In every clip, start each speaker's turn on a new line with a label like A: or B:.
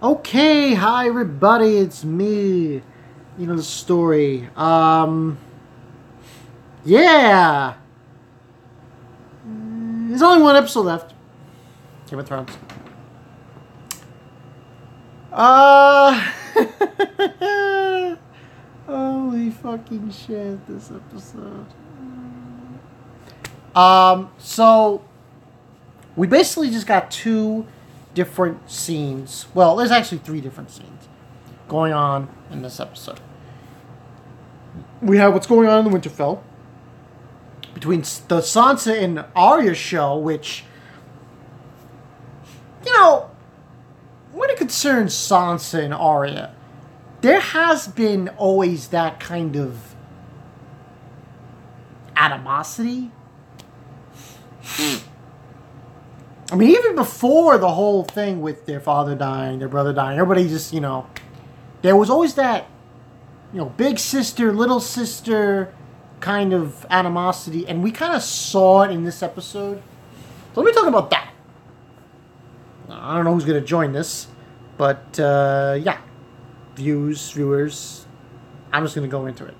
A: Okay, hi everybody, it's me. You know the story. Yeah. There's only one episode left. Game of Thrones. Uh. Holy fucking shit, this episode. So we basically just got two different scenes. Well, there's actually three different scenes going on in this episode. We have what's going on in the Winterfell between the Sansa and Arya show, which, when it concerns Sansa and Arya, there has been always that kind of animosity. I mean, even before the whole thing with their father dying, their brother dying, everybody just, there was always that, big sister, little sister kind of animosity, and we kind of saw it in this episode. So let me talk about that. I don't know who's going to join this, but, yeah. Viewers, I'm just going to go into it.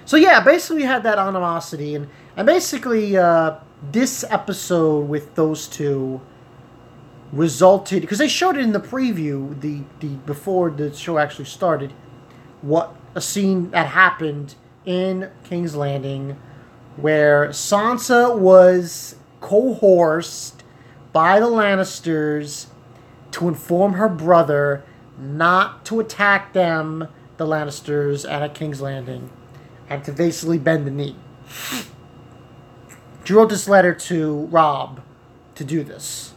A: So, yeah, basically we had that animosity, and basically, this episode with those two resulted, because they showed it in the preview, the before the show actually started, what a scene that happened in King's Landing where Sansa was coerced by the Lannisters to inform her brother not to attack them, the Lannisters, at King's Landing, and to basically bend the knee. She wrote this letter to Robb to do this.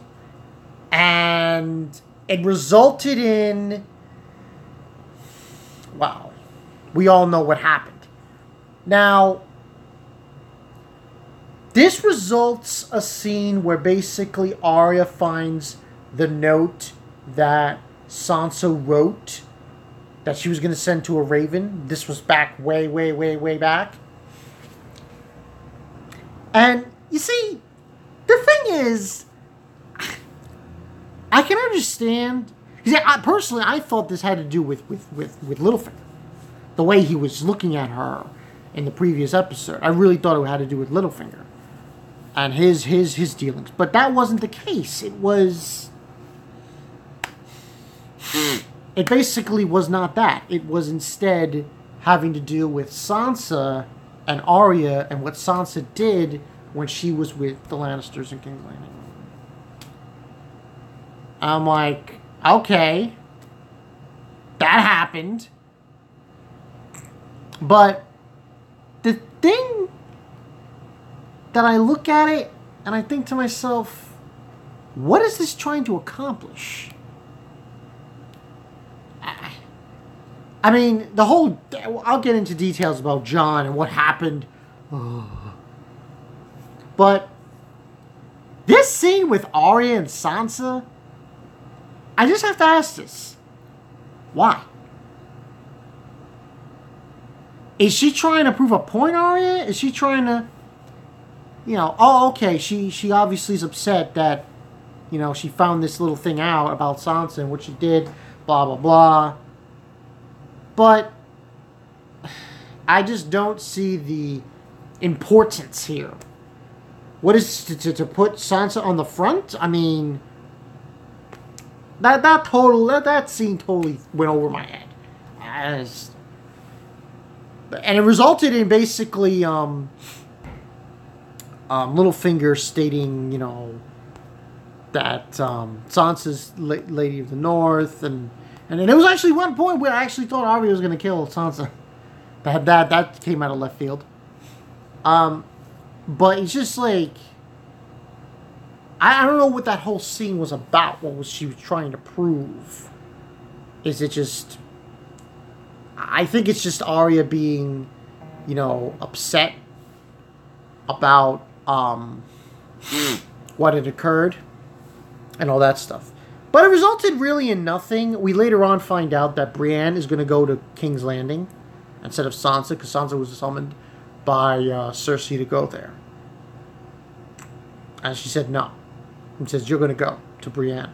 A: And it resulted in... Wow. We all know what happened. Now, this results a scene where basically Arya finds the note that Sansa wrote that she was going to send to a raven. This was back way back. And, you see, the thing is, I can understand, because personally, I thought this had to do with Littlefinger. The way he was looking at her in the previous episode. I really thought it had to do with Littlefinger and his dealings. But that wasn't the case. It was... It basically was not that. It was instead having to do with Sansa and Arya and what Sansa did when she was with the Lannisters in King's Landing. I'm like, okay, that happened. But the thing that I look at it and I think to myself, what is this trying to accomplish? I mean, the whole... I'll get into details about Jon and what happened. But this scene with Arya and Sansa, I just have to ask this. Why? Is she trying to prove a point, Arya? Is she trying to... okay, she obviously is upset that, she found this little thing out about Sansa and what she did, blah, blah, blah. But I just don't see the importance here. What is to put Sansa on the front? I mean, that scene totally went over my head. And it resulted in basically Littlefinger stating, that Sansa's Lady of the North, and there was actually one point where I actually thought Arya was going to kill Sansa. That came out of left field. But it's just like, I don't know what that whole scene was about. What was she trying to prove? Is it just... I think it's just Arya being, upset about what had occurred and all that stuff. But it resulted really in nothing. We later on find out that Brienne is going to go to King's Landing instead of Sansa, because Sansa was summoned by Cersei to go there. And she said no. He says, you're going to go to Brienne.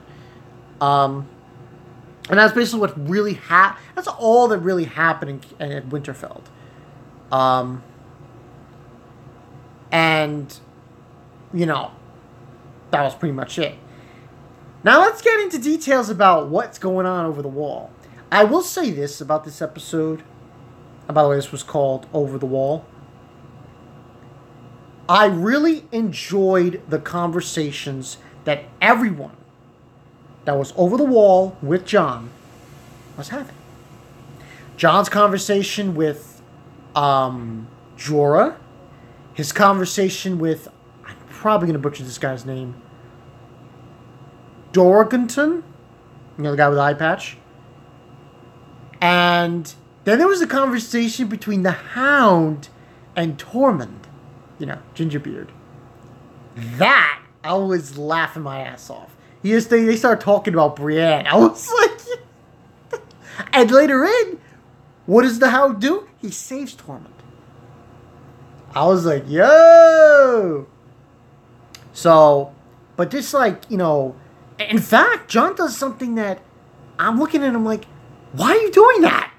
A: And that's basically what really happened. That's all that really happened at Winterfell. And, you know, that was pretty much it. Now let's get into details about what's going on over the wall. I will say this about this episode. And by the way, this was called Over the Wall. I really enjoyed the conversations that everyone that was over the wall with Jon was having. Jon's conversation with Jorah. His conversation with, I'm probably going to butcher this guy's name, Dorrington, you know, the guy with the eye patch. And then there was a conversation between the Hound and Tormund, you know, Gingerbeard. That, I was laughing my ass off. They started talking about Brienne. I was like, and later in, what does the Hound do? He saves Tormund. I was like, yo! So, but this, like, you know, in fact, Jon does something that I'm looking at him like, why are you doing that?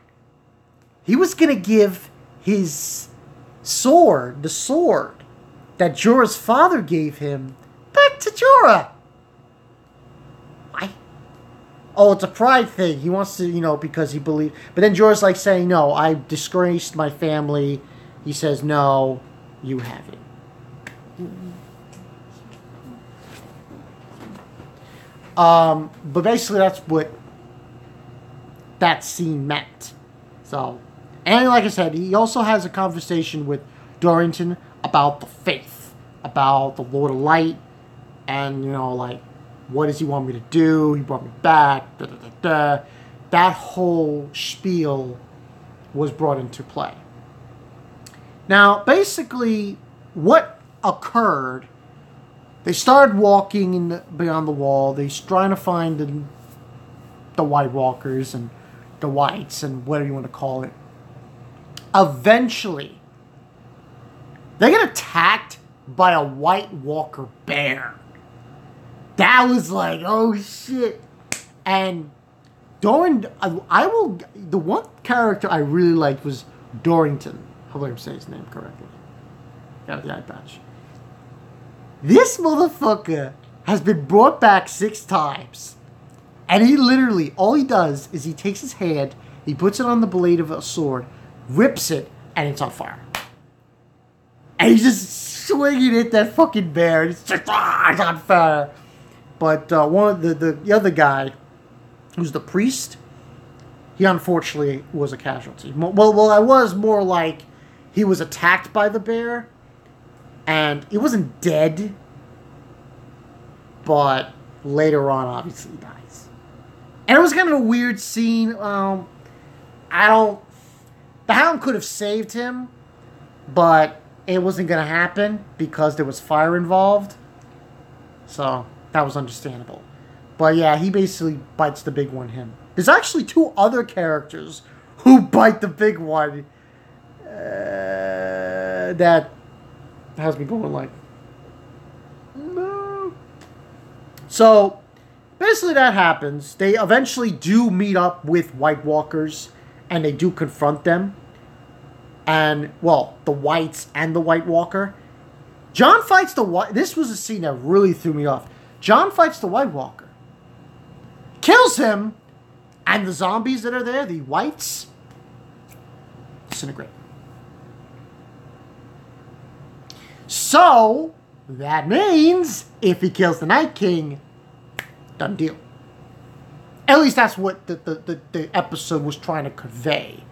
A: He was going to give his sword, the sword that Jorah's father gave him, back to Jorah. Why? Oh, it's a pride thing. He wants to, you know, because he believes. But then Jorah's like saying, no, I disgraced my family. He says, no, you have it. But basically that's what that scene meant. So, and like I said, he also has a conversation with Dorrington about the faith, about the Lord of Light, and, you know, like, what does he want me to do? He brought me back, da da da da. That whole spiel was brought into play. Now, basically, what occurred, they started walking beyond the wall. They're trying to find the White Walkers and the Whites and whatever you want to call it. Eventually, they get attacked by a White Walker bear. That was like, oh shit. And the one character I really liked was Dorrington. Hopefully I'm saying his name correctly. Got the eye patch. This motherfucker has been brought back 6 times. And he literally, all he does is he takes his hand, he puts it on the blade of a sword, rips it, and it's on fire. And he's just swinging at that fucking bear. It's just, it's on fire. But one of the other guy, who's the priest, he unfortunately was a casualty. Well, I was more like he was attacked by the bear, and he wasn't dead, but later on, obviously, he dies. And it was kind of a weird scene. The Hound could have saved him, but it wasn't going to happen because there was fire involved. So that was understandable. But yeah, he basically bites the big one, him. There's actually 2 other characters who bite the big one. That has me going like, no. So basically that happens. They eventually do meet up with White Walkers, and they do confront them. And, well, the Whites and the White Walker. Jon fights the White... This was a scene that really threw me off. Jon fights the White Walker. Kills him. And the zombies that are there, the Whites, disintegrate. So, that means, if he kills the Night King, done deal. At least that's what the episode was trying to convey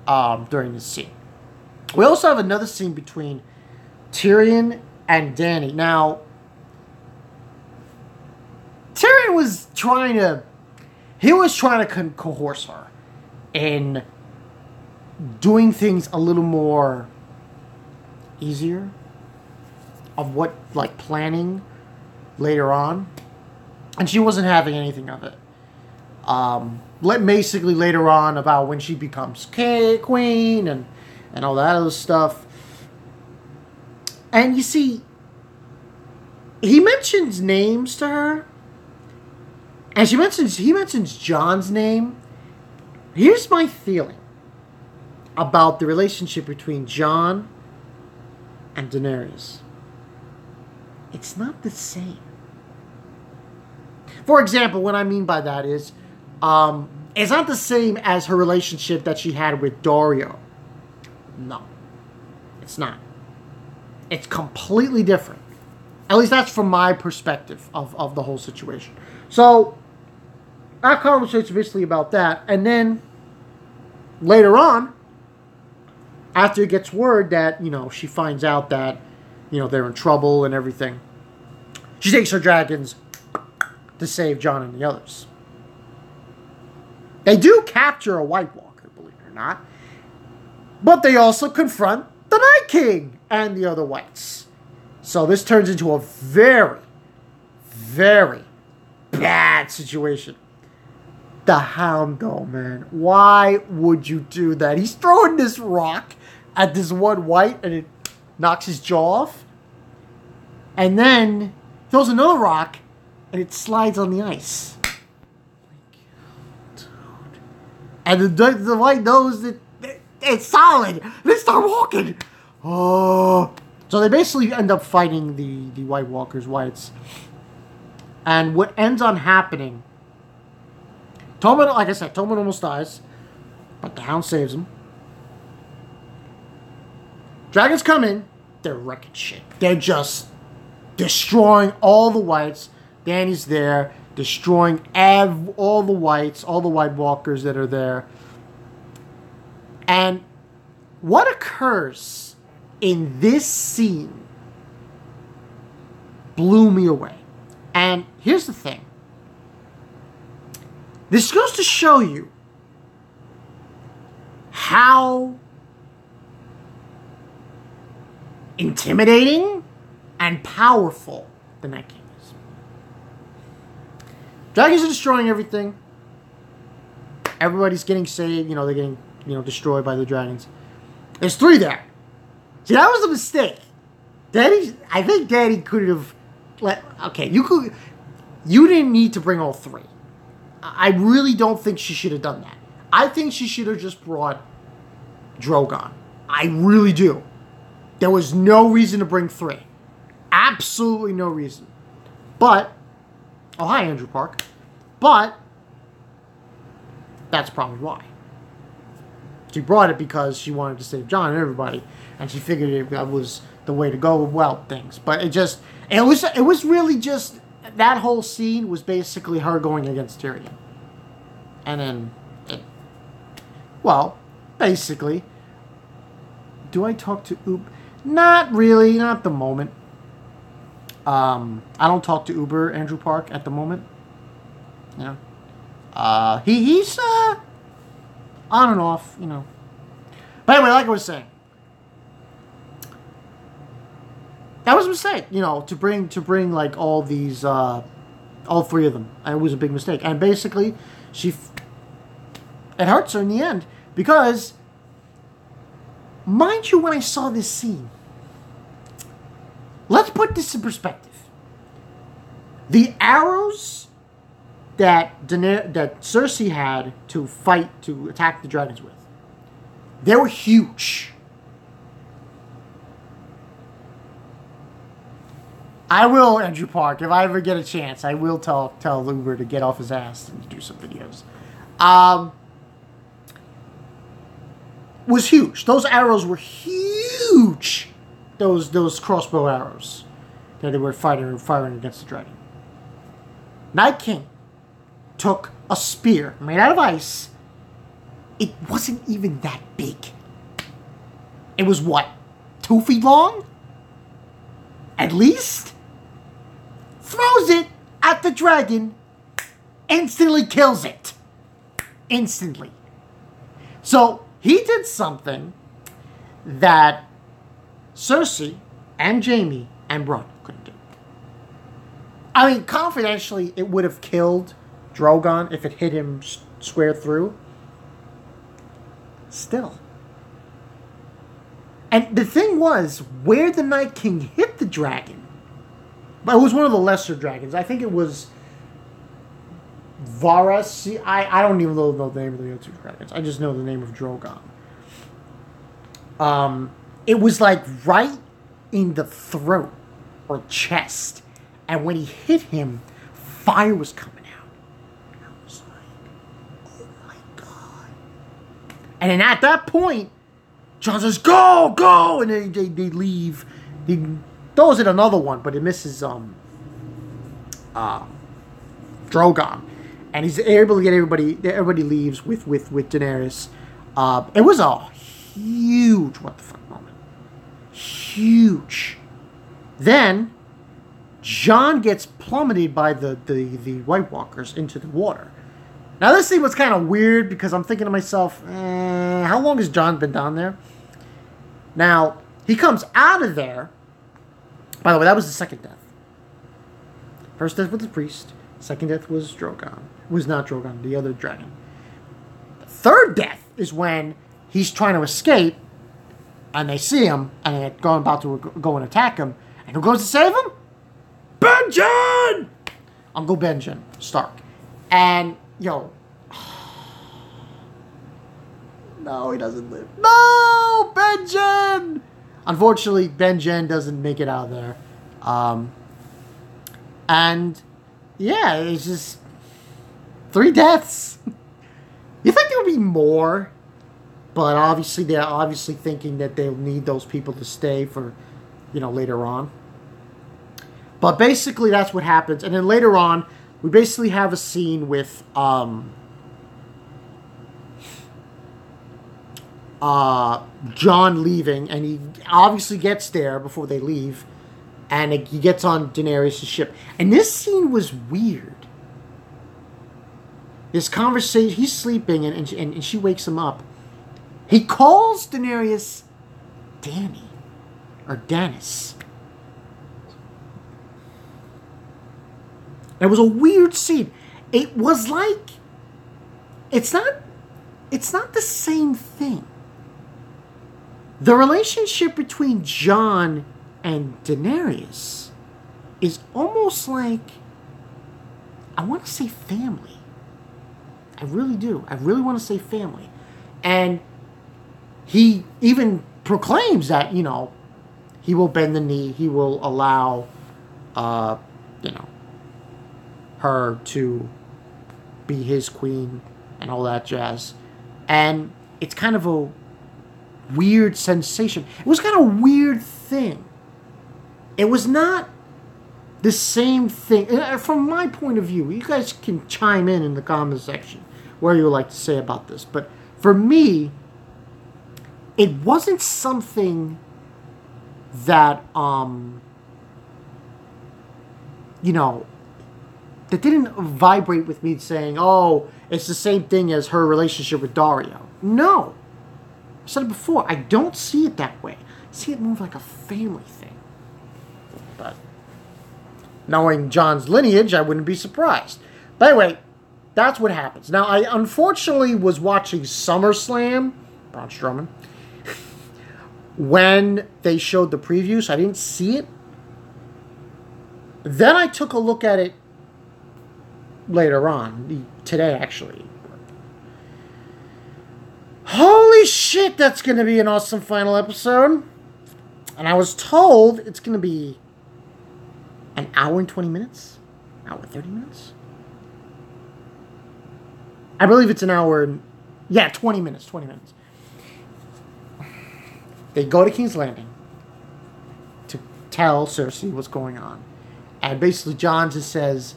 A: during this scene. We also have another scene between Tyrion and Dany. Now, Tyrion was trying to coerce her in doing things a little more easier of what, like, planning later on. And she wasn't having anything of it. Basically later on about when she becomes queen and all that other stuff. And you see, he mentions names to her. And he mentions Jon's name. Here's my feeling about the relationship between Jon and Daenerys. It's not the same. For example, what I mean by that is, it's not the same as her relationship that she had with Dario. No, it's not. It's completely different. At least that's from my perspective of the whole situation. So, our conversation basically about that. And then, later on, after it gets word that, she finds out that, they're in trouble and everything, she takes her dragons to save Jon and the others. They do capture a White Walker, believe it or not. But they also confront the Night King and the other Whites. So this turns into a very, very bad situation. The Hound, though, man. Why would you do that? He's throwing this rock at this one White and it knocks his jaw off. And then throws another rock and it slides on the ice. Dude. And the White knows that it's solid. They start walking. Oh. So they basically end up fighting the White Walkers, Whites. And what ends on happening, Tommen, like I said, Tommen almost dies. But the Hound saves him. Dragons come in. They're wrecking shit. They're just destroying all the Whites. Dany's there. Destroying all the Whites. All the White Walkers that are there. And what occurs in this scene blew me away. And here's the thing. This goes to show you how intimidating and powerful the Night King is. Dragons are destroying everything. Everybody's getting saved. They're getting, destroyed by the dragons. There's 3 there. See, that was a mistake. I think Daddy could have you didn't need to bring all 3. I really don't think she should have done that. I think she should have just brought Drogon. I really do. There was no reason to bring 3. Absolutely no reason. But, oh hi Andrew Park. But, that's probably why. She brought it because she wanted to save Jon and everybody. And she figured it was the way to go about things. But it was really just, that whole scene was basically her going against Tyrion. And then, basically, do I talk to Uber? Not really, not at the moment. I don't talk to Uber Andrew Park at the moment. He's on and off, But anyway, like I was saying, that was a mistake, to bring like all these, all 3 of them. And it was a big mistake. And basically, it hurts her in the end because, mind you, when I saw this scene, let's put this in perspective. The arrows that Cersei had to attack the dragons with, they were huge. I will, Andrew Park, if I ever get a chance, I will tell Uber to get off his ass and do some videos. Was huge. Those arrows were huge. Those crossbow arrows that they were firing against the dragon. Night King took a spear made out of ice. It wasn't even that big. It was what? 2 feet long? At least? Throws it at the dragon. Instantly kills it. Instantly. So, he did something that Cersei and Jaime and Bronn couldn't do. I mean, confidentially, it would have killed Drogon if it hit him square through. Still. And the thing was, where the Night King hit the dragon, but it was one of the lesser dragons. I think it was Varys. I don't even know the name of the other two dragons. I just know the name of Drogon. It was like right in the throat or chest, and when he hit him, fire was coming out. And I was like, oh my god. And then at that point, Jon says, go, go, and then they leave. He throws in another one, but it misses Drogon. And he's able to get everybody leaves with Daenerys. It was a huge what the fuck moment. Huge. Then Jon gets plummeted by the White Walkers into the water. Now this scene was kind of weird because I'm thinking to myself, how long has Jon been down there? Now, he comes out of there. By the way, that was the second death. First death was the priest. Second death was Drogon. Was not Drogon, the other dragon. The third death is when he's trying to escape, and they see him, and they're about to go and attack him, and who goes to save him? Benjen! Uncle Benjen Stark. And, yo. No, he doesn't live. No! Benjen! Unfortunately, Benjen doesn't make it out of there. And, yeah, it's just 3 deaths. You think there would be more? But obviously, they're obviously thinking that they'll need those people to stay for, later on. But basically, that's what happens. And then later on, we basically have a scene with Jon leaving, and he obviously gets there before they leave, and he gets on Daenerys' ship. And this scene was weird. This conversation, he's sleeping, and she wakes him up. He calls Daenerys Dany, or Danis. It was a weird scene. It was like, it's not the same thing. The relationship between Jon and Daenerys is almost like, I want to say family. I really do. I really want to say family. And he even proclaims that, he will bend the knee. He will allow, her to be his queen and all that jazz. And it's kind of a weird sensation. It was kind of a weird thing. It was not the same thing. From my point of view, you guys can chime in the comment section what you would like to say about this. But for me, it wasn't something that, that didn't vibrate with me saying, oh, it's the same thing as her relationship with Dario. No. I said it before. I don't see it that way. I see it more like a family thing. But knowing Jon's lineage, I wouldn't be surprised. But anyway, that's what happens. Now, I unfortunately was watching SummerSlam, Braun Strowman, when they showed the preview, so I didn't see it. Then I took a look at it later on, today actually. Holy shit, that's going to be an awesome final episode. And I was told it's going to be an hour and 20 minutes? Hour and 30 minutes? I believe it's an hour and... Yeah, 20 minutes. 20 minutes. They go to King's Landing to tell Cersei what's going on. And basically Jon just says,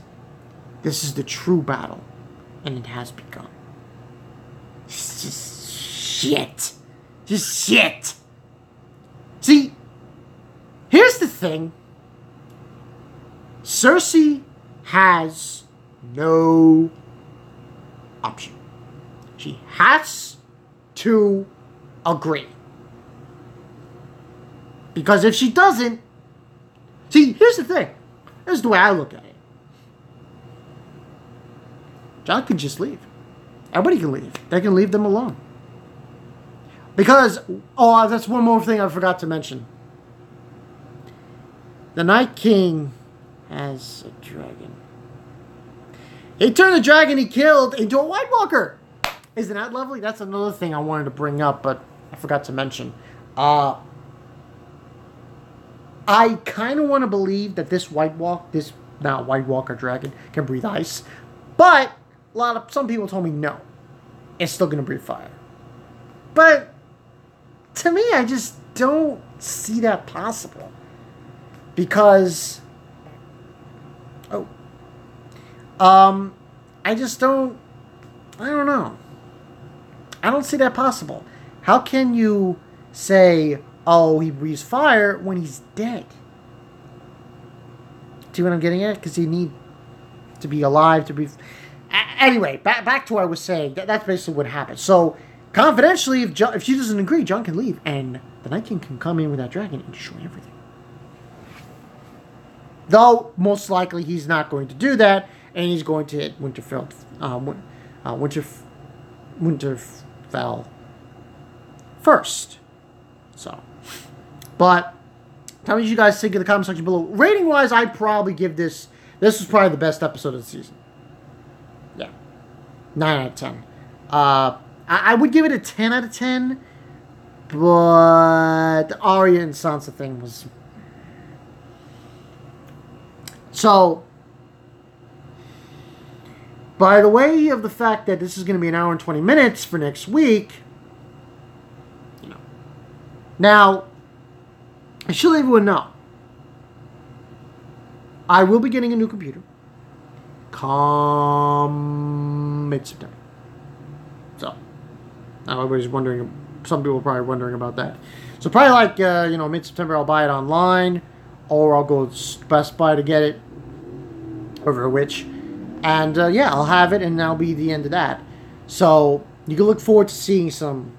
A: this is the true battle. And it has begun. It's just shit. Just shit. See, here's the thing. Cersei has no option. She has to agree. Because if she doesn't... See, here's the thing. Here's the way I look at it. Jon can just leave. Everybody can leave. They can leave them alone. Because... Oh, that's one more thing I forgot to mention. The Night King has a dragon. He turned the dragon he killed into a White Walker. Isn't that lovely? That's another thing I wanted to bring up, but I forgot to mention. I kind of want to believe that this White Walker dragon can breathe ice, but some people told me no, it's still gonna breathe fire. But to me, I just don't see that possible because I just don't. I don't know. I don't see that possible. How can you say, oh, he breathes fire when he's dead? See what I'm getting at? Because you need to be alive to breathe. Anyway, back to what I was saying. That's basically what happened. So, confidentially, if she doesn't agree, Jon can leave. And the Night King can come in with that dragon and destroy everything. Though, most likely, he's not going to do that. And he's going to hit Winterfell first. So, but tell me what you guys think in the comment section below. Rating wise, I'd probably give this. This was probably the best episode of the season. Yeah, 9 out of 10. I would give it a 10 out of 10, but the Arya and Sansa thing was so. By the way of the fact that this is going to be an hour and 20 minutes for next week, now, I should let everyone know, I will be getting a new computer come mid-September. So, now everybody's wondering, some people are probably wondering about that. So probably like, mid-September I'll buy it online, or I'll go to Best Buy to get it, over which. And, I'll have it, and that'll be the end of that. So, you can look forward to seeing some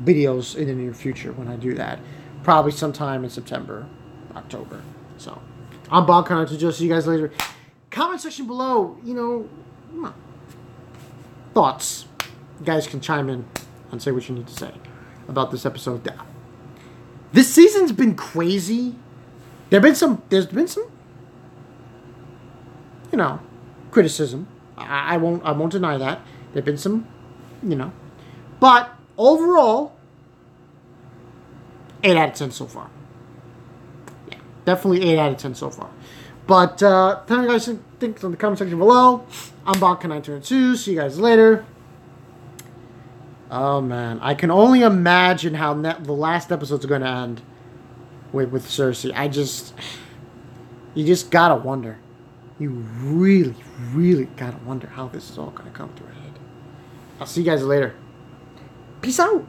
A: videos in the near future when I do that. Probably sometime in September, October. So, I'm Bob Connor. To just see you guys later. Comment section below, thoughts. You guys can chime in and say what you need to say about this episode. This season's been crazy. There's been some, criticism. I won't deny that. There've been some, but overall, 8 out of 10 so far. Yeah, definitely 8 out of 10 so far. But tell me what you guys think in the comment section below. I'm Bonka922. See you guys later. Oh man, I can only imagine how the last episode's going to end with Cersei. You just gotta wonder. You really, really gotta wonder how this is all gonna come to a head. I'll see you guys later. Peace out.